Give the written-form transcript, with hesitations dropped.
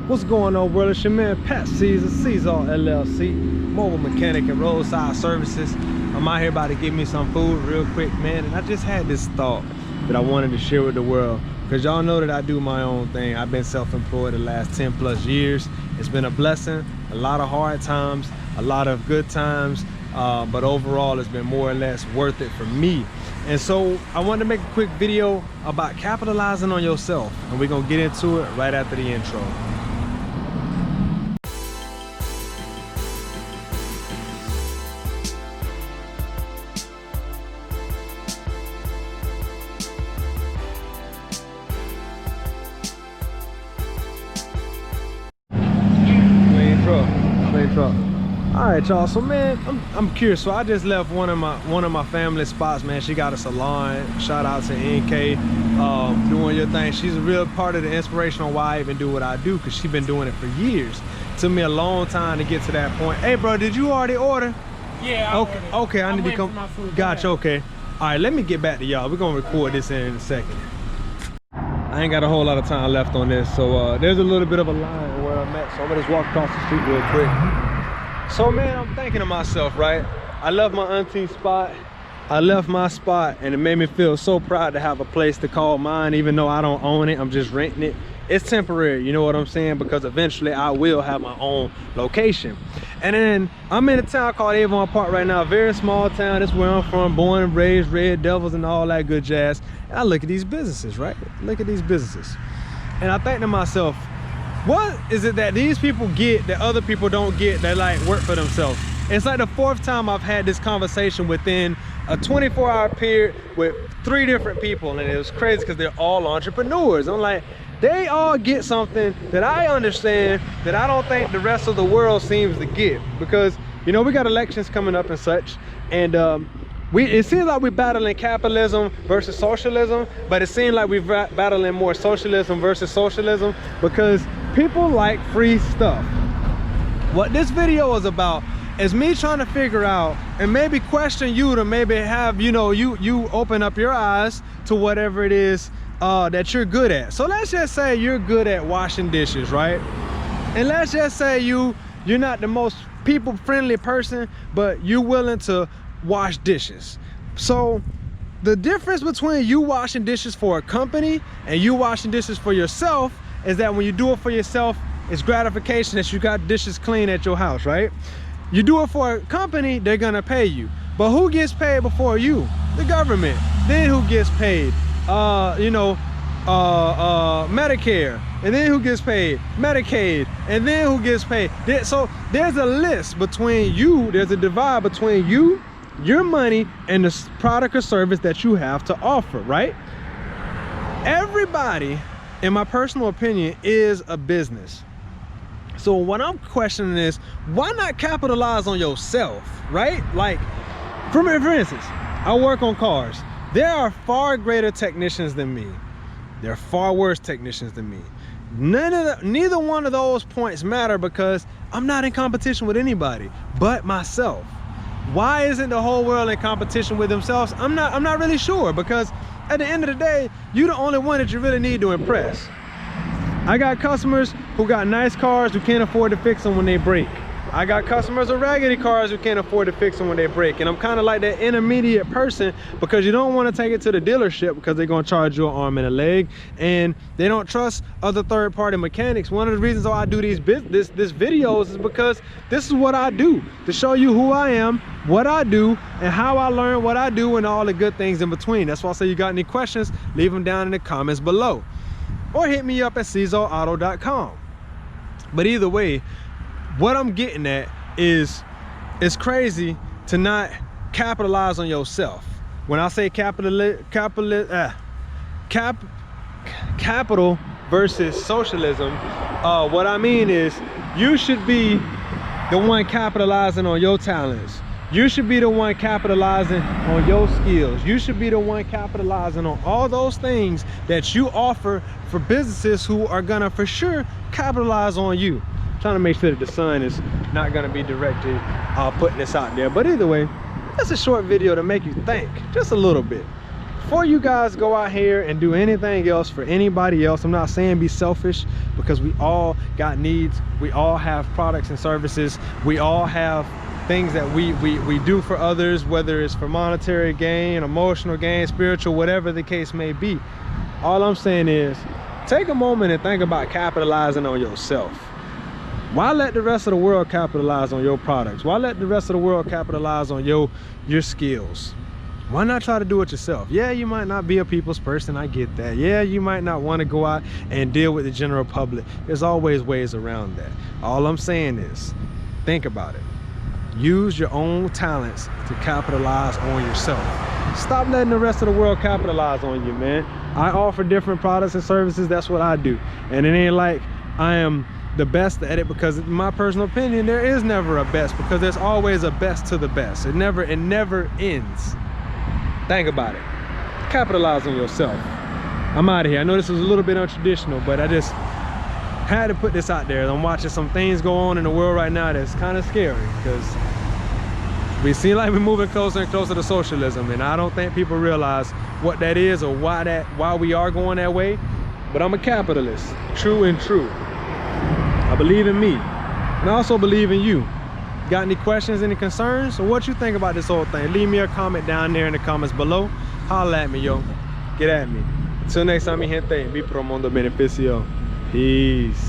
What's going on, world? It's your man Pat Caesar LLC, mobile mechanic and roadside services. I'm out here about to get me some food real quick, man, and I just had this thought that I wanted to share with the world, because y'all know that I do my own thing. I've been self-employed the last 10 plus years. It's been a blessing, a lot of hard times, a lot of good times, but overall it's been more or less worth it for me. And so I wanted to make a quick video about capitalizing on yourself, and we're gonna get into it right after the intro. Clean truck. All right, y'all. So man, I'm curious. So I just left one of my family spots, man. She got a salon. Shout out to NK, doing your thing. She's a real part of the inspiration on why I even do what I do, because she's been doing it for years. It took me a long time to get to that point. Hey, bro, did you already order? Yeah, okay. I need to come. Gotcha. Okay. All right, let me get back to y'all. We're gonna record this in a second. I ain't got a whole lot of time left on this, so there's a little bit of a line where I'm at, so I'm gonna just walk across the street real quick. So man, I'm thinking to myself, right? I left my auntie's spot. I left my spot, and it made me feel so proud to have a place to call mine, even though I don't own it. I'm just renting it. It's temporary, you know what I'm saying? Because eventually I will have my own location. And then I'm in a town called Avon Park right now, a very small town. That's where I'm from, born and raised, Red Devils and all that good jazz. And I look at these businesses, right? Look at these businesses. And I think to myself, what is it that these people get that other people don't get, that like work for themselves? It's like the fourth time I've had this conversation within a 24-hour period with 3 different people, and it was crazy because they're all entrepreneurs. I'm like, they all get something that I understand that I don't think the rest of the world seems to get, because you know we got elections coming up and such, and it seems like we're battling capitalism versus socialism, but it seems like we're battling more socialism versus socialism, because people like free stuff. What this video is about is me trying to figure out and maybe question you to maybe have, you know, you open up your eyes to whatever it is that you're good at. So let's just say you're good at washing dishes, right? And let's just say you're not the most people-friendly person, but you're willing to wash dishes. So the difference between you washing dishes for a company and you washing dishes for yourself is that when you do it for yourself, it's gratification that you got dishes clean at your house, right? You do it for a company, they're gonna pay you. But who gets paid before you? The government. Then who gets paid? Medicare. And then who gets paid? Medicaid. And then who gets paid? So there's a list between you, there's a divide between you, your money, and the product or service that you have to offer, right? Everybody, in my personal opinion, is a business. So what I'm questioning is, why not capitalize on yourself, right? Like, for instance, I work on cars. There are far greater technicians than me. There are far worse technicians than me. Neither one of those points matter, because I'm not in competition with anybody but myself. Why isn't the whole world in competition with themselves? I'm not really sure, because at the end of the day, you're the only one that you really need to impress. I got customers who got nice cars who can't afford to fix them when they break. I got customers with raggedy cars who can't afford to fix them when they break. And I'm kind of like that intermediate person, because you don't want to take it to the dealership because they're going to charge you an arm and a leg, and they don't trust other third-party mechanics. One of the reasons why I do these videos is because this is what I do, to show you who I am, what I do, and how I learn what I do, and all the good things in between. That's why I say, you got any questions, leave them down in the comments below, or hit me up at CaesarAuto.com. But either way, what I'm getting at is, it's crazy to not capitalize on yourself. When I say capital versus socialism, what I mean is, you should be the one capitalizing on your talents. You should be the one capitalizing on your skills. You should be the one capitalizing on all those things that you offer for businesses who are gonna for sure capitalize on you. I'm trying to make sure that the sun is not gonna be directly putting this out there. But either way, that's a short video to make you think just a little bit. before you guys go out here and do anything else for anybody else, I'm not saying be selfish, because we all got needs. We all have products and services. We all have things that we do for others, whether it's for monetary gain, emotional gain, spiritual, whatever the case may be. All I'm saying is, take a moment and think about capitalizing on yourself. Why let the rest of the world capitalize on your products? Why let the rest of the world capitalize on your skills? Why not try to do it yourself? Yeah, you might not be a people's person, I get that. Yeah, you might not want to go out and deal with the general public. There's always ways around that. All I'm saying is, think about it. Use your own talents to capitalize on yourself. Stop letting the rest of the world capitalize on you, man. I offer different products and services. That's what I do. And it ain't like I am the best at it, because in my personal opinion, there is never a best, because there's always a best to the best. It never ends. Think about it. Capitalize on yourself. I'm out of here. I know this was a little bit untraditional, but I just had to put this out there. I'm watching some things go on in the world right now that's kind of scary, because we seem like we're moving closer and closer to socialism, and I don't think people realize what that is or why we are going that way. But I'm a capitalist, true and true. I believe in me, and I also believe in you. Got any questions, any concerns, or what you think about this whole thing? Leave me a comment down there in the comments below. Holla at me, yo. Get at me. Until next time, mi gente, vi pro mundo beneficio. Peace.